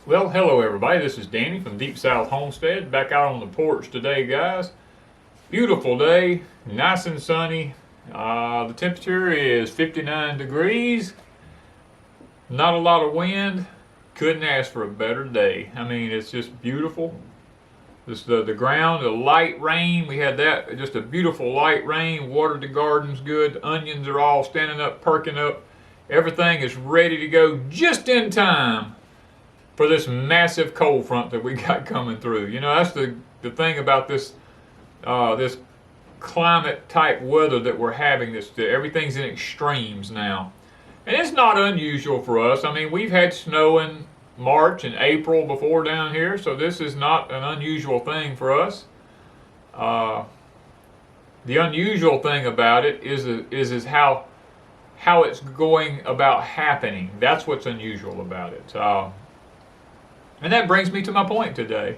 Well, hello everybody. This is Danny from Deep South Homestead. Back out on the porch today, guys. Beautiful day, nice and sunny. The temperature is 59 degrees. Not a lot of wind. Couldn't ask for a better day. I mean, it's just beautiful. This the ground, the light rain. We had that, just a beautiful light rain. Watered the gardens good. The onions are all standing up, perking up. Everything is ready to go just in time for this massive cold front that we got coming through. You know, that's the thing about this this climate type weather that we're having. Everything's in extremes now, and it's not unusual for us. I mean, we've had snow in March and April before down here, so this is not an unusual thing for us. The unusual thing about it is how it's going about happening. That's what's unusual about it. And that brings me to my point today.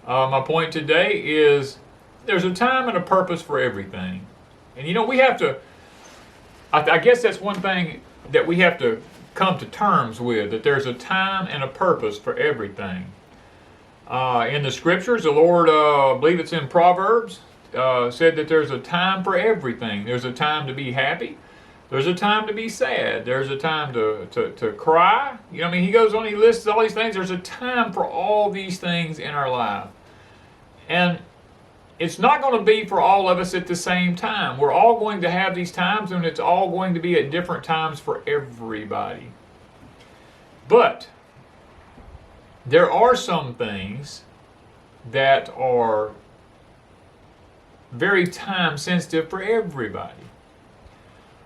My point today is there's a time and a purpose for everything. And you know, we have to, I guess that's one thing that we have to come to terms with, that there's a time and a purpose for everything. In the scriptures, the Lord, I believe it's in Proverbs, said that there's a time for everything. There's a time to be happy. There's a time to be sad. There's a time to cry. You know, I mean, he goes on, he lists all these things. There's a time for all these things in our life. And it's not going to be for all of us at the same time. We're all going to have these times, and it's all going to be at different times for everybody. But there are some things that are very time sensitive for everybody.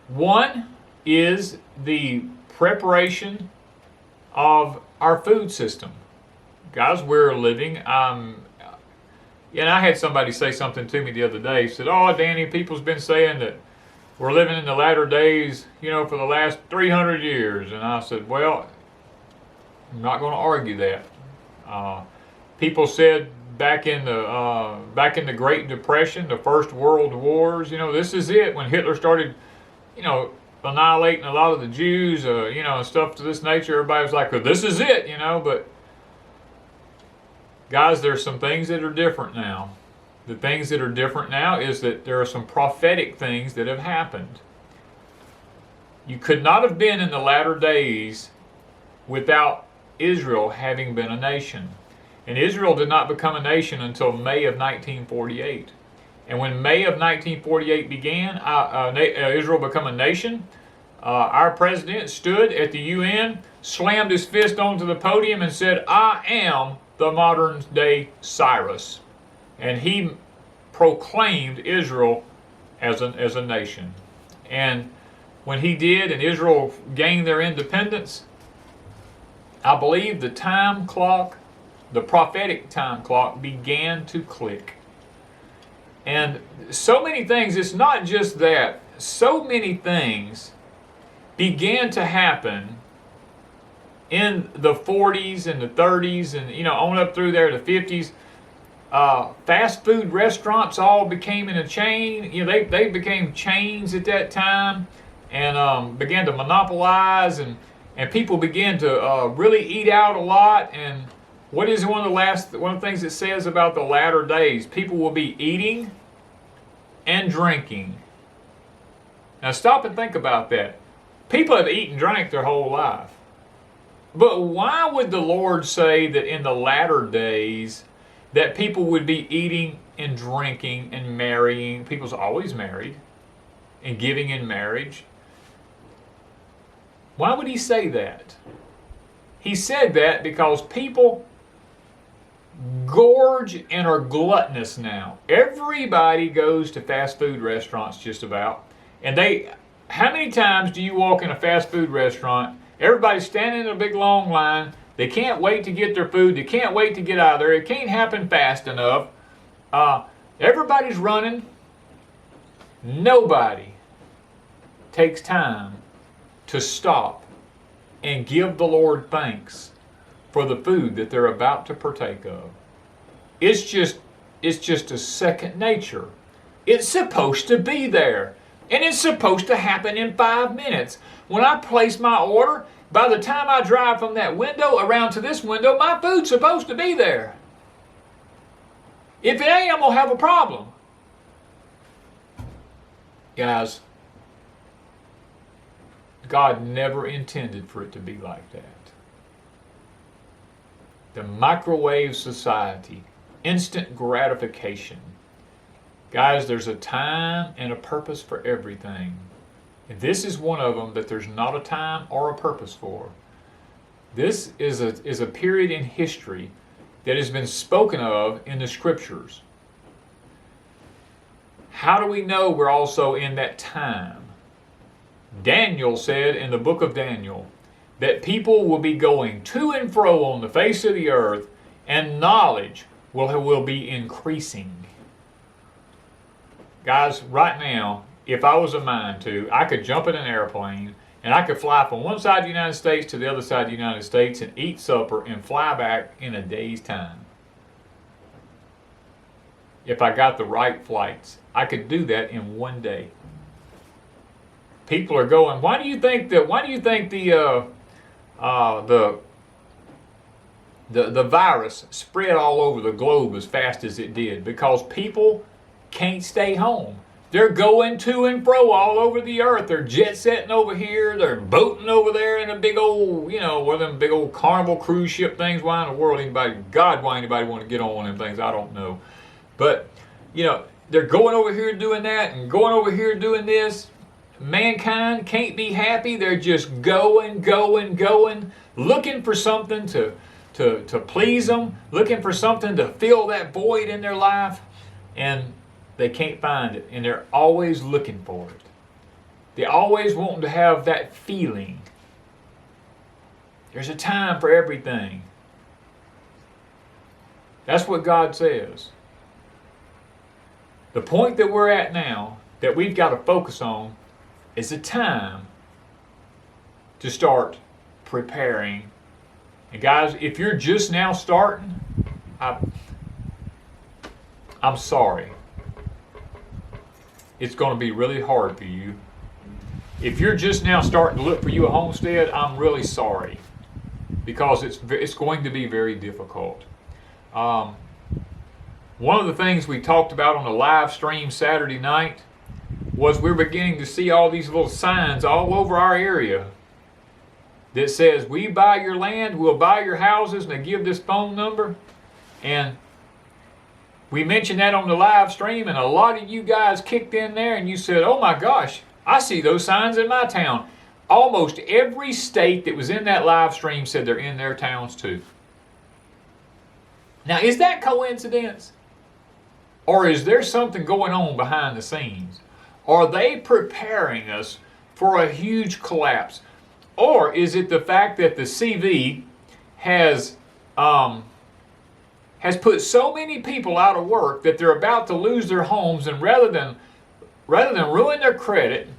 One is the preparation of our food system. Guys, we're living, and I had somebody say something to me the other day. He said, "Oh, Danny, people's been saying that we're living in the latter days, you know, for the last 300 years. And I said, well, I'm not going to argue that. People said back in the Great Depression, the First World Wars, you know, this is it. When Hitler started, you know, annihilating a lot of the Jews, you know, and stuff to this nature, everybody was like, well, this is it, you know. But guys, there's some things that are different now. The things that are different now is that there are some prophetic things that have happened. You could not have been in the latter days without Israel having been a nation. And Israel did not become a nation until May of 1948. And when May of 1948 began, Israel became a nation. Our president stood at the UN, slammed his fist onto the podium and said, "I am the modern day Cyrus." And he proclaimed Israel as a nation. And when he did, and Israel gained their independence, I believe the time clock, the prophetic time clock, began to click. And so many things, it's not just that, so many things began to happen in the 40s and the 30s and, you know, on up through there to the 50s. Fast food restaurants all became in a chain. You know, they became chains at that time, and began to monopolize, and people began to really eat out a lot. And what is one of the things it says about the latter days? People will be eating and drinking. Now stop and think about that. People have eaten and drank their whole life. But why would the Lord say that in the latter days that people would be eating and drinking and marrying? People's always married and giving in marriage. Why would he say that? He said that because people gorge and are gluttonous now. Everybody goes to fast food restaurants just about. And how many times do you walk in a fast food restaurant, everybody's standing in a big long line, they can't wait to get their food, they can't wait to get out of there, it can't happen fast enough, everybody's running, nobody takes time to stop and give the Lord thanks for the food that they're about to partake of. It's just a second nature. It's supposed to be there. And it's supposed to happen in 5 minutes. When I place my order, by the time I drive from that window around to this window, my food's supposed to be there. If it ain't, I'm going to have a problem. Guys, God never intended for it to be like that. The microwave society, instant gratification. Guys, there's a time and a purpose for everything. And this is one of them that there's not a time or a purpose for. This is a period in history that has been spoken of in the scriptures. How do we know we're also in that time? Daniel said in the book of Daniel that people will be going to and fro on the face of the earth, and knowledge will be increasing. Guys, right now, if I was a mind to, I could jump in an airplane and I could fly from one side of the United States to the other side of the United States and eat supper and fly back in a day's time. If I got the right flights, I could do that in one day. People are going, why do you think the virus spread all over the globe as fast as it did? Because people can't stay home. They're going to and fro all over the earth. They're jet setting over here. They're boating over there in a big old, one of them big old Carnival cruise ship things. Why in the world why anybody want to get on one of them things? I don't know. But, they're going over here doing that and going over here doing this. Mankind can't be happy. They're just going, looking for something to please them, looking for something to fill that void in their life, and they can't find it, and they're always looking for it. They always want to have that feeling. There's a time for everything. That's what God says. The point that we're at now, that we've got to focus on, is a time to start preparing. And guys, if you're just now starting, I'm sorry. It's going to be really hard for you. If you're just now starting to look for you a homestead, I'm really sorry, because it's going to be very difficult. One of the things we talked about on the live stream Saturday night was we're beginning to see all these little signs all over our area that says, we buy your land, we'll buy your houses, and they give this phone number. And we mentioned that on the live stream, and a lot of you guys kicked in there and you said, oh my gosh, I see those signs in my town. Almost every state that was in that live stream said they're in their towns too. Now, is that coincidence? Or is there something going on behind the scenes? Are they preparing us for a huge collapse? Or is it the fact that the CV has put so many people out of work that they're about to lose their homes, and rather than ruin their credit,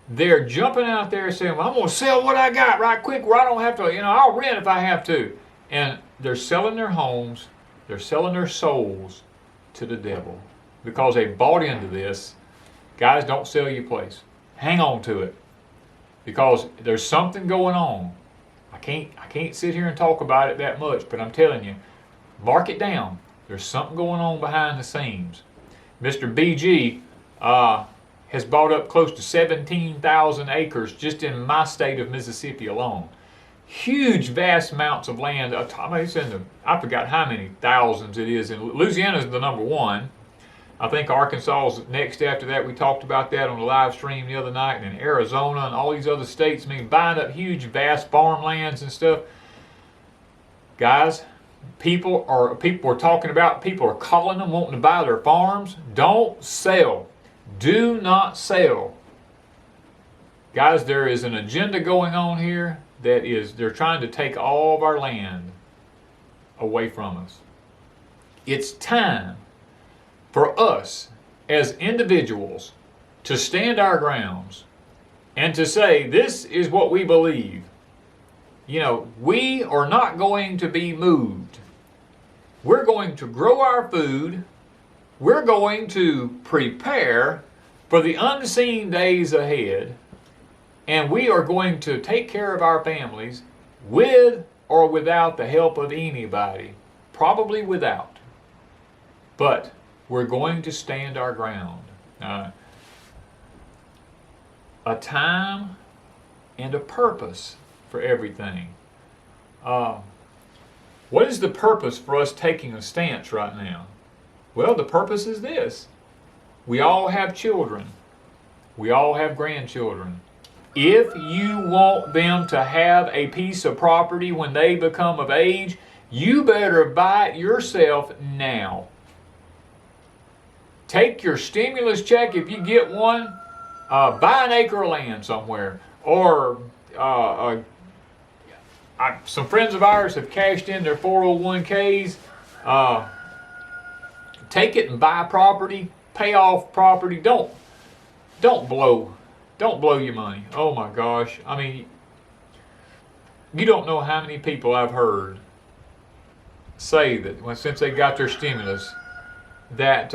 they're jumping out there saying, well, I'm going to sell what I got right quick where I don't have to, I'll rent if I have to. And they're selling their homes, they're selling their souls to the devil because they bought into this. Guys, don't sell your place. Hang on to it, because there's something going on. I can't sit here and talk about it that much, but I'm telling you, mark it down. There's something going on behind the scenes. Mr. BG has bought up close to 17,000 acres just in my state of Mississippi alone. Huge, vast amounts of land. I forgot how many thousands it is. And Louisiana is the number one. I think Arkansas is next after that. We talked about that on the live stream the other night. And then Arizona and all these other states, buying up huge, vast farmlands and stuff. Guys, people are talking about, people are calling them, wanting to buy their farms. Don't sell. Do not sell. Guys, there is an agenda going on here that is, they're trying to take all of our land away from us. It's time for us as individuals to stand our grounds and to say, this is what we believe. We are not going to be moved. We're going to grow our food. We're going to prepare for the unseen days ahead. And we are going to take care of our families with or without the help of anybody. Probably without. But we're going to stand our ground. A time and a purpose for everything. What is the purpose for us taking a stance right now? Well, the purpose is this. We all have children. We all have grandchildren. If you want them to have a piece of property when they become of age, you better buy it yourself now. Take your stimulus check if you get one, buy an acre of land somewhere. Or some friends of ours have cashed in their 401ks. Take it and buy property, pay off property. Don't blow your money. Oh my gosh. I mean, you don't know how many people I've heard say that since they got their stimulus that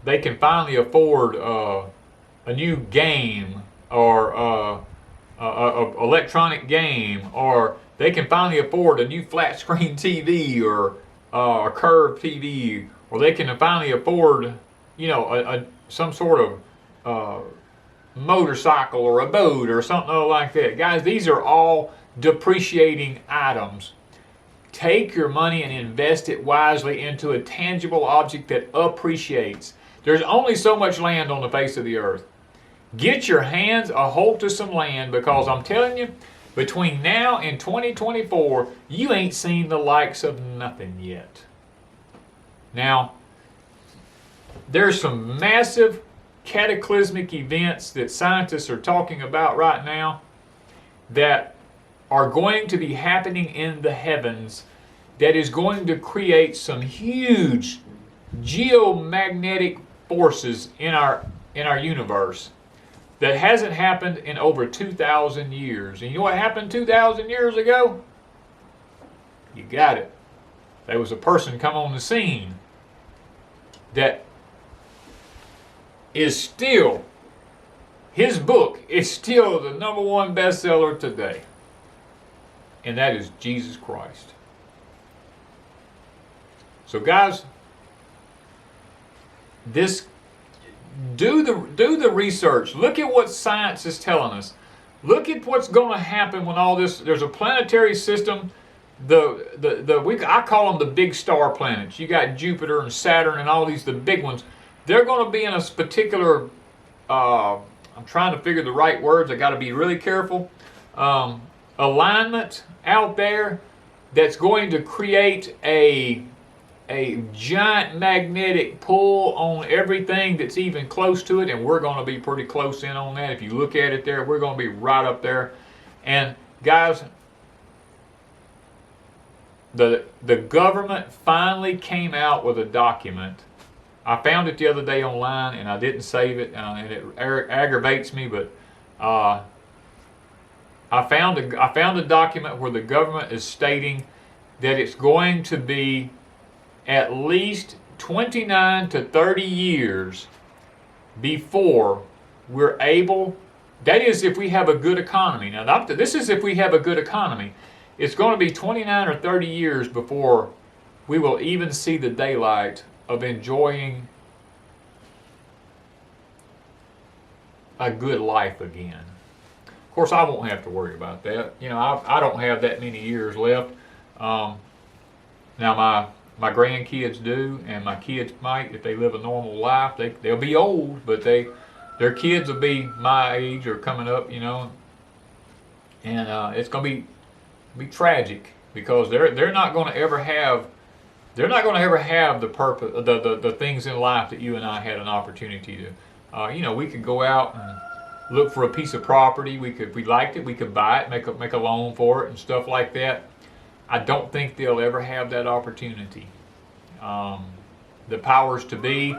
they can finally afford a new game or electronic game, or they can finally afford a new flat screen TV or a curved TV, or they can finally afford, some sort of motorcycle or a boat or something like that. Guys, these are all depreciating items. Take your money and invest it wisely into a tangible object that appreciates. There's only so much land on the face of the earth. Get your hands a hold to some land, because I'm telling you, between now and 2024, you ain't seen the likes of nothing yet. Now, there's some massive cataclysmic events that scientists are talking about right now that are going to be happening in the heavens that is going to create some huge geomagnetic forces in our universe that hasn't happened in over 2,000 years. And you know what happened 2,000 years ago? You got it. There was a person come on the scene that is still, his book is still the #1 bestseller today. And that is Jesus Christ. So guys, do the research. Look at what science is telling us. Look at what's going to happen when all this. There's a planetary system. I call them the big star planets. You got Jupiter and Saturn and all these, the big ones. They're going to be in a particular. I'm trying to figure the right words. I got to be really careful. Alignment out there that's going to create a giant magnetic pull on everything that's even close to it, and we're going to be pretty close in on that. If you look at it there, we're going to be right up there. And guys, the government finally came out with a document. I found it the other day online, and I didn't save it, and it aggravates me, but I found a document where the government is stating that it's going to be at least 29 to 30 years before we're able, that is if we have a good economy. Now, this is if we have a good economy. It's going to be 29 or 30 years before we will even see the daylight of enjoying a good life again. Of course, I won't have to worry about that. I don't have that many years left. Now, my grandkids do, and my kids might, if they live a normal life. They'll be old, but their kids will be my age or coming up, and it's going to be tragic, because they're not going to ever have the purpose, the things in life that you and I had an opportunity to. We could go out and look for a piece of property. If we liked it, we could buy it, make a loan for it, and stuff like that. I don't think they'll ever have that opportunity. The powers to be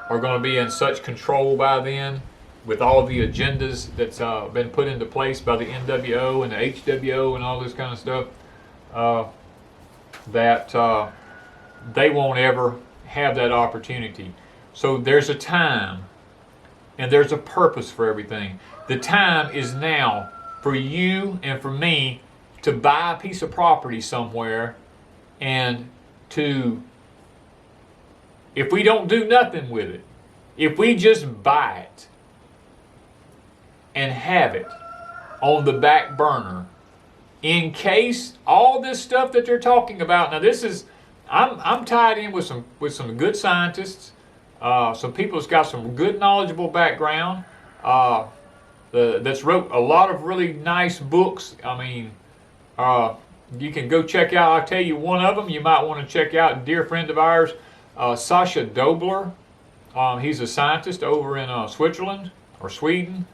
are going to be in such control by then, with all the agendas that's been put into place by the NWO and the HWO and all this kind of stuff, that they won't ever have that opportunity. So there's a time And there's a purpose for everything. The time is now for you and for me to buy a piece of property somewhere and to, if we don't do nothing with it, if we just buy it and have it on the back burner, in case all this stuff that they're talking about, now this is, I'm tied in with some good scientists, some people that's got some good knowledgeable background, that's wrote a lot of really nice books. I mean, you can go check out, I'll tell you one of them you might want to check out, a dear friend of ours, Sasha Dobler. He's a scientist over in Switzerland or Sweden.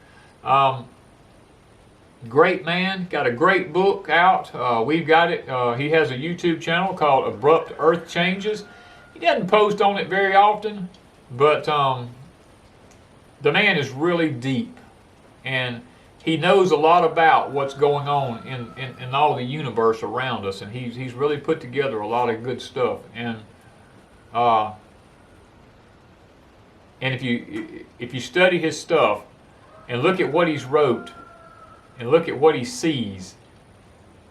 Great man, got a great book out. We've got it. He has a YouTube channel called Abrupt Earth Changes. He doesn't post on it very often, but the man is really deep, and he knows a lot about what's going on in all the universe around us, and he's really put together a lot of good stuff. And if you study his stuff and look at what he's wrote and look at what he sees,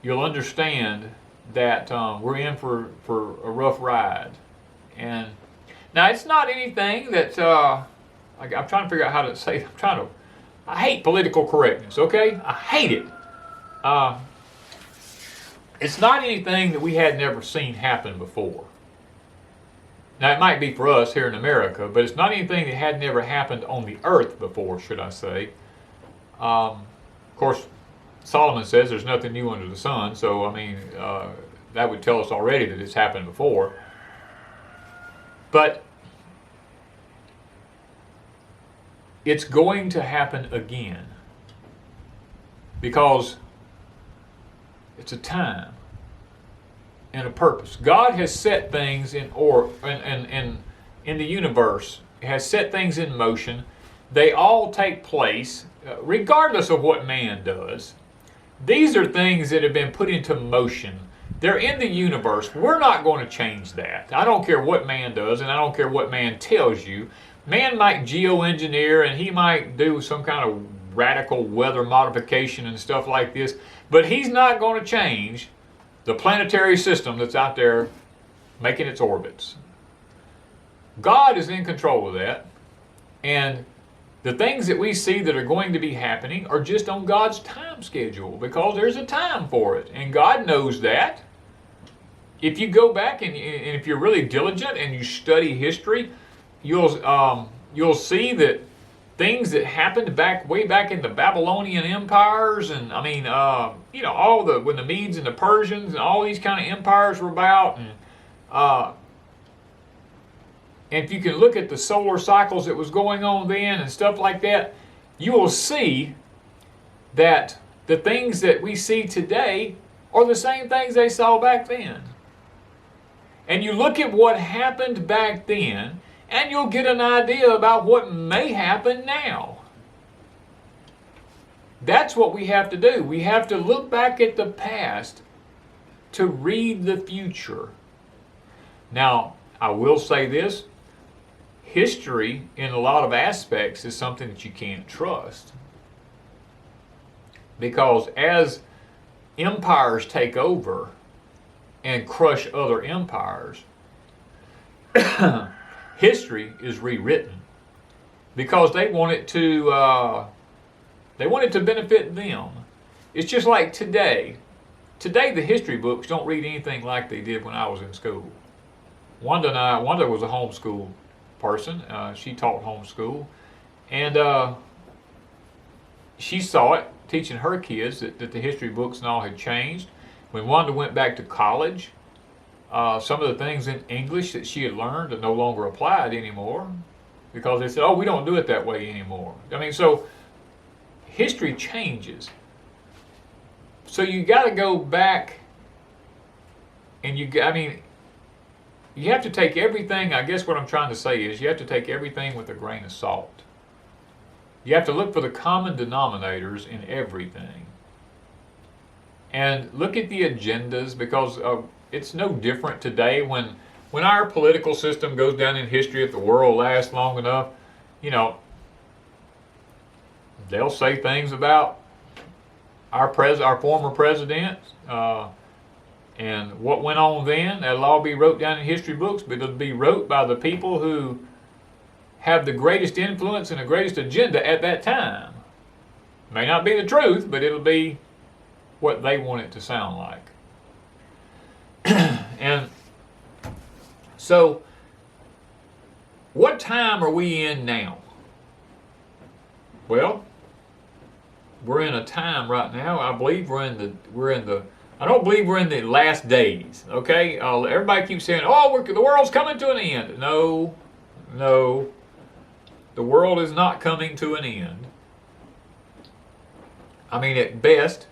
you'll understand that we're in for a rough ride. And now it's not anything that I'm trying to figure out how to say. I hate political correctness. Okay, I hate it. It's not anything that we had never seen happen before. Now, it might be for us here in America, but it's not anything that had never happened on the earth before, should I say. Of course, Solomon says there's nothing new under the sun, so, I mean, that would tell us already that it's happened before. But it's going to happen again, because it's a time and a purpose. God has set things in the universe, has set things in motion. They all take place regardless of what man does. These are things that have been put into motion. They're in the universe. We're not going to change that. I don't care what man does, and I don't care what man tells you. Man might geoengineer, and he might do some kind of radical weather modification and stuff like this, but he's not going to change the planetary system that's out there making its orbits. God is in control of that, and the things that we see that are going to be happening are just on God's time schedule, because there's a time for it, and God knows that. If you go back and if you're really diligent and you study history, you'll see that things that happened way back in the Babylonian empires, and I mean, when the Medes and the Persians and all these kind of empires were about, and if you can look at the solar cycles that was going on then and stuff like that, you will see that the things that we see today are the same things they saw back then. And you look at what happened back then, and you'll get an idea about what may happen now. That's what we have to do. We have to look back at the past to read the future. Now, I will say this. History, in a lot of aspects, is something that you can't trust. Because as empires take over and crush other empires, history is rewritten because they want it to benefit them. It's just like today. Today, the history books don't read anything like they did when I was in school. Wanda was a homeschool person. She taught homeschool, and she saw it teaching her kids that the history books and all had changed. When Wanda went back to college, some of the things in English that she had learned are no longer applied anymore, because they said, oh, we don't do it that way anymore. I mean, so history changes. So you got to go back, and you have to take everything. I guess what I'm trying to say is you have to take everything with a grain of salt. You have to look for the common denominators in everything. And look at the agendas, because it's no different today when our political system goes down in history, if the world lasts long enough. they'll say things about our former president, and what went on then. That'll all be wrote down in history books, but it'll be wrote by the people who have the greatest influence and the greatest agenda at that time. May not be the truth, but it'll be what they want it to sound like. And so, what time are we in now? Well, we're in a time right now. I believe I don't believe we're in the last days. Okay, everybody keeps saying, "Oh, the world's coming to an end." No, the world is not coming to an end. I mean, at best,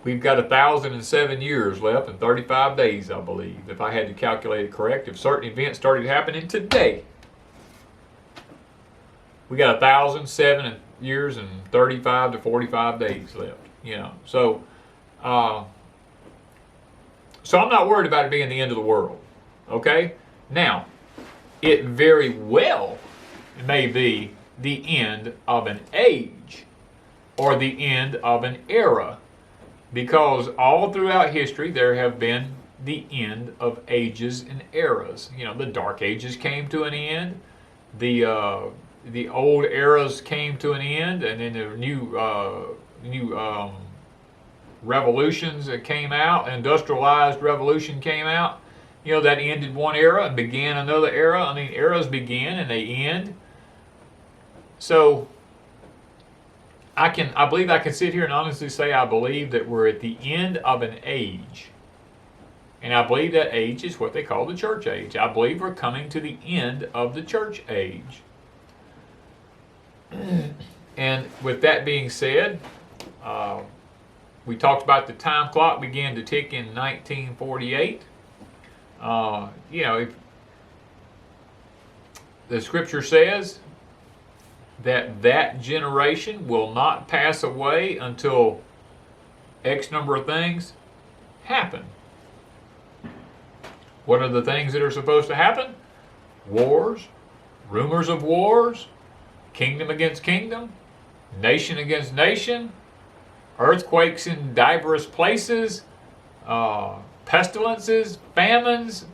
we've got 1,007 years left and 35 days, I believe, if I had to calculate it correct. If certain events started happening today, we got 1,007 years and 35 to 45 days left. You know, so I'm not worried about it being the end of the world. Okay, now it very well may be the end of an age or the end of an era, because all throughout history there have been the end of ages and eras. You know, the Dark Ages came to an end, the old eras came to an end, and then the new revolutions that came out, industrialized revolution came out. You know, that ended one era and began another era. I mean, eras begin and they end. So I believe I can sit here and honestly say I believe that we're at the end of an age. And I believe that age is what they call the church age. I believe we're coming to the end of the church age. And with that being said, we talked about the time clock began to tick in 1948. You know, the scripture says that generation will not pass away until X number of things happen. What are the things that are supposed to happen? Wars, rumors of wars, kingdom against kingdom, nation against nation, earthquakes in diverse places, pestilences, famines.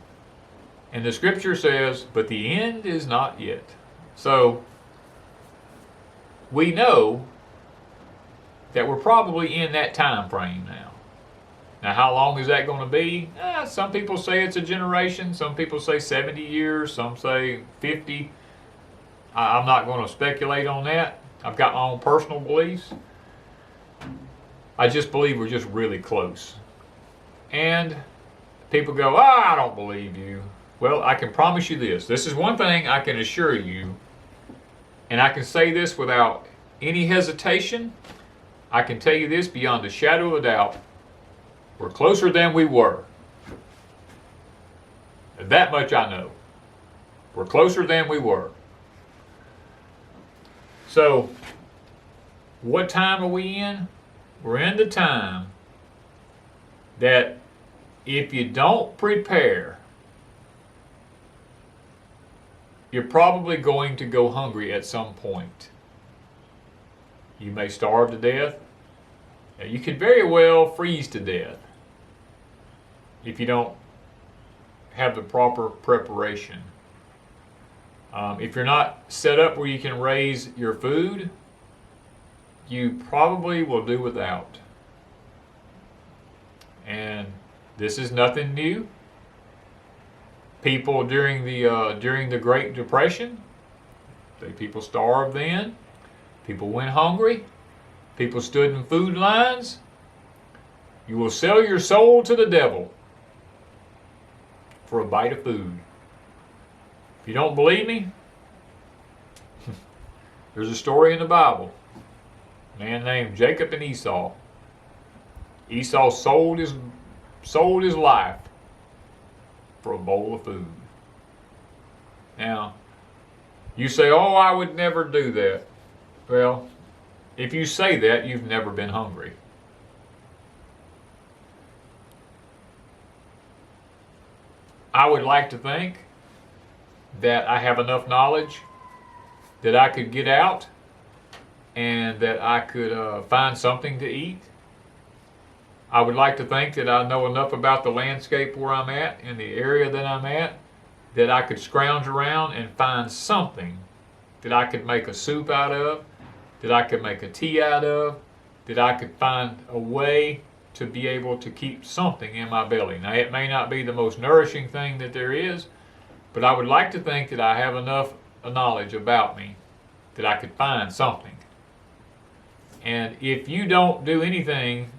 And the scripture says, but the end is not yet. So we know that we're probably in that time frame now. Now, how long is that going to be? Some people say it's a generation. Some people say 70 years. Some say 50. I'm not going to speculate on that. I've got my own personal beliefs. I just believe we're just really close. And people go, I don't believe you. Well, I can promise you this. This is one thing I can assure you, and I can say this without any hesitation. I can tell you this beyond a shadow of a doubt. We're closer than we were. That much I know. We're closer than we were. So, what time are we in? We're in the time that if you don't prepare, you're probably going to go hungry at some point. You may starve to death. Now, you could very well freeze to death if you don't have the proper preparation. If you're not set up where you can raise your food, you probably will do without. And this is nothing new. People during the Great Depression, people starved then. People went hungry. People stood in food lines. You will sell your soul to the devil for a bite of food. If you don't believe me, there's a story in the Bible. A man named Jacob and Esau. Esau sold his life for a bowl of food. Now, you say, oh, I would never do that. Well, if you say that, you've never been hungry. I would like to think that I have enough knowledge that I could get out and that I could find something to eat. I would like to think that I know enough about the landscape where I'm at, in the area that I'm at, that I could scrounge around and find something that I could make a soup out of, that I could make a tea out of, that I could find a way to be able to keep something in my belly. Now, it may not be the most nourishing thing that there is, but I would like to think that I have enough knowledge about me that I could find something. And if you don't do anything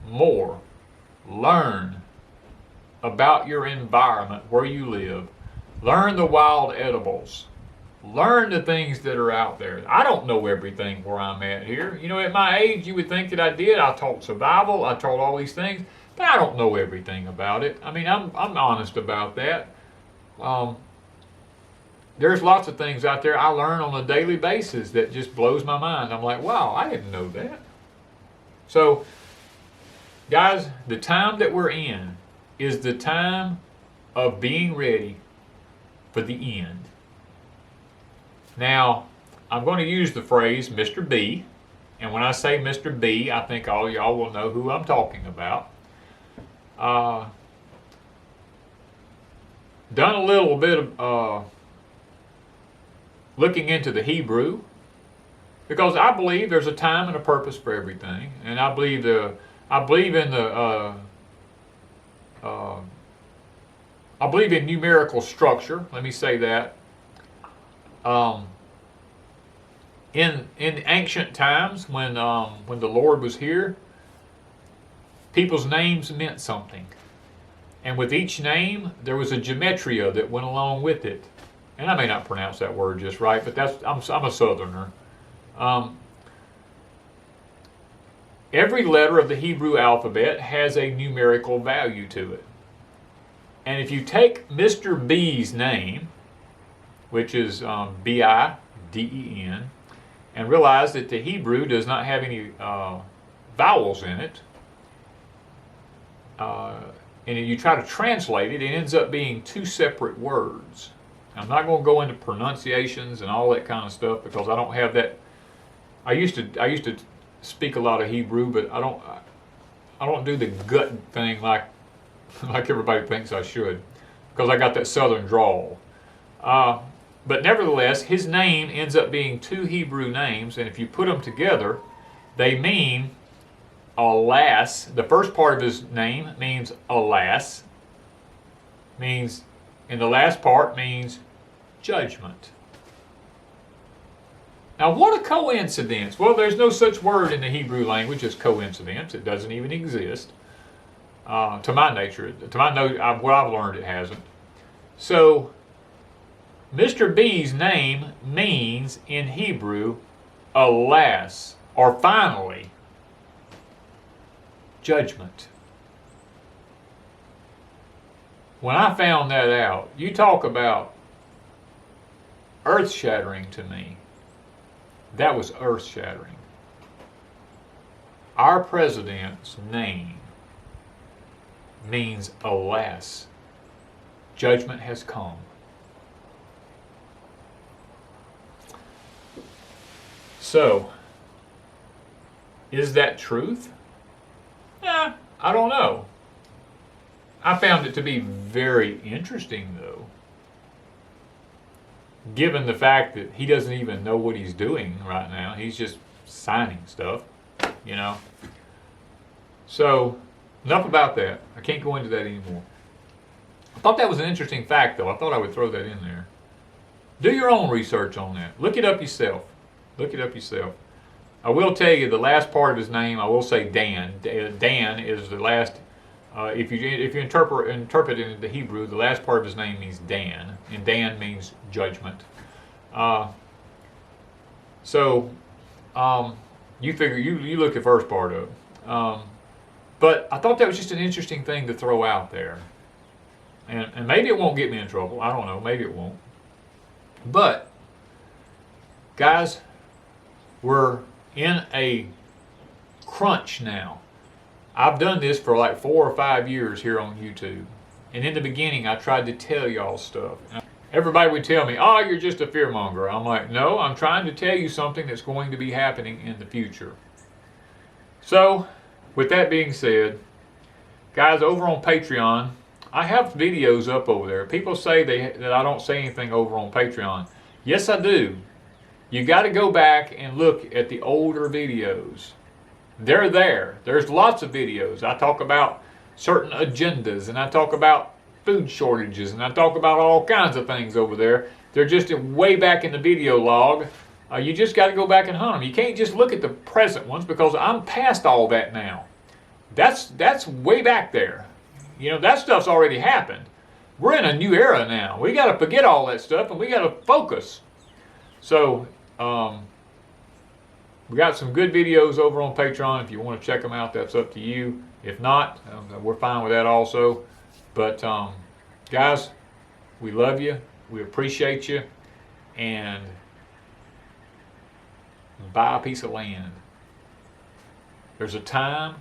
more, learn about your environment where you live. Learn the wild edibles. Learn the things that are out there. I don't know everything where I'm at here. You know, at my age, you would think that I did. I taught survival. I taught all these things, but I don't know everything about it. I mean, I'm honest about that. There's lots of things out there I learn on a daily basis that just blows my mind. I'm like, wow, I didn't know that. So, guys, the time that we're in is the time of being ready for the end. Now, I'm going to use the phrase Mr. B, and when I say Mr. B, I think all y'all will know who I'm talking about. Done a little bit of looking into the Hebrew, because I believe there's a time and a purpose for everything, and I believe in numerical structure. Let me say that. In ancient times, when the Lord was here, people's names meant something, and with each name there was a gematria that went along with it. And I may not pronounce that word just right, but I'm a Southerner. Every letter of the Hebrew alphabet has a numerical value to it. And if you take Mr. B's name, which is B-I-D-E-N, and realize that the Hebrew does not have any vowels in it, and you try to translate it, it ends up being two separate words. I'm not going to go into pronunciations and all that kind of stuff because I don't have that. I used to speak a lot of Hebrew, but I don't do the gut thing like everybody thinks I should, because I got that southern drawl. But nevertheless, his name ends up being two Hebrew names, and if you put them together, they mean alas. The first part of his name means alas, and the last part means judgment. Now, what a coincidence. Well, there's no such word in the Hebrew language as coincidence. It doesn't even exist. To my nature, what I've learned, it hasn't. So, Mr. B's name means in Hebrew, alas, or finally, judgment. When I found that out, you talk about earth-shattering to me. That was earth-shattering. Our president's name means alas, judgment has come. So, is that truth? I don't know. I found it to be very interesting, though, given the fact that he doesn't even know what he's doing right now. He's just signing stuff, you know. So, enough about that. I can't go into that anymore. I thought that was an interesting fact, though. I thought I would throw that in there. Do your own research on that. Look it up yourself. Look it up yourself. I will tell you the last part of his name. I will say Dan. Dan is the last. If you interpret it into the Hebrew, the last part of his name means Dan, and Dan means judgment. So you figure you look at the first part of it. But I thought that was just an interesting thing to throw out there, and maybe it won't get me in trouble. I don't know. Maybe it won't. But guys, we're in a crunch now. I've done this for like 4 or 5 years here on YouTube. And in the beginning, I tried to tell y'all stuff. everybody would tell me, oh, you're just a fearmonger. I'm like, no, I'm trying to tell you something that's going to be happening in the future. So, with that being said, guys, over on Patreon, I have videos up over there. People say that I don't say anything over on Patreon. Yes, I do. You got to go back and look at the older videos. They're there. There's lots of videos. I talk about certain agendas, and I talk about food shortages, and I talk about all kinds of things over there. They're just way back in the video log. You just got to go back and hunt them. You can't just look at the present ones, because I'm past all that now. That's way back there. You know, that stuff's already happened. We're in a new era now. We got to forget all that stuff, and we got to focus. So, we got some good videos over on Patreon. If you want to check them out, that's up to you. If not, we're fine with that also. But, guys, we love you. We appreciate you. And buy a piece of land. There's a time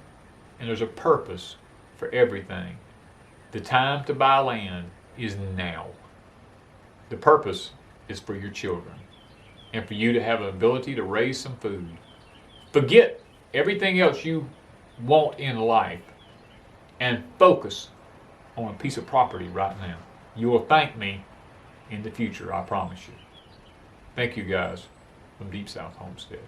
and there's a purpose for everything. The time to buy land is now. The purpose is for your children and for you to have an ability to raise some food. Forget everything else you want in life and focus on a piece of property right now. You will thank me in the future, I promise you. Thank you guys from Deep South Homestead.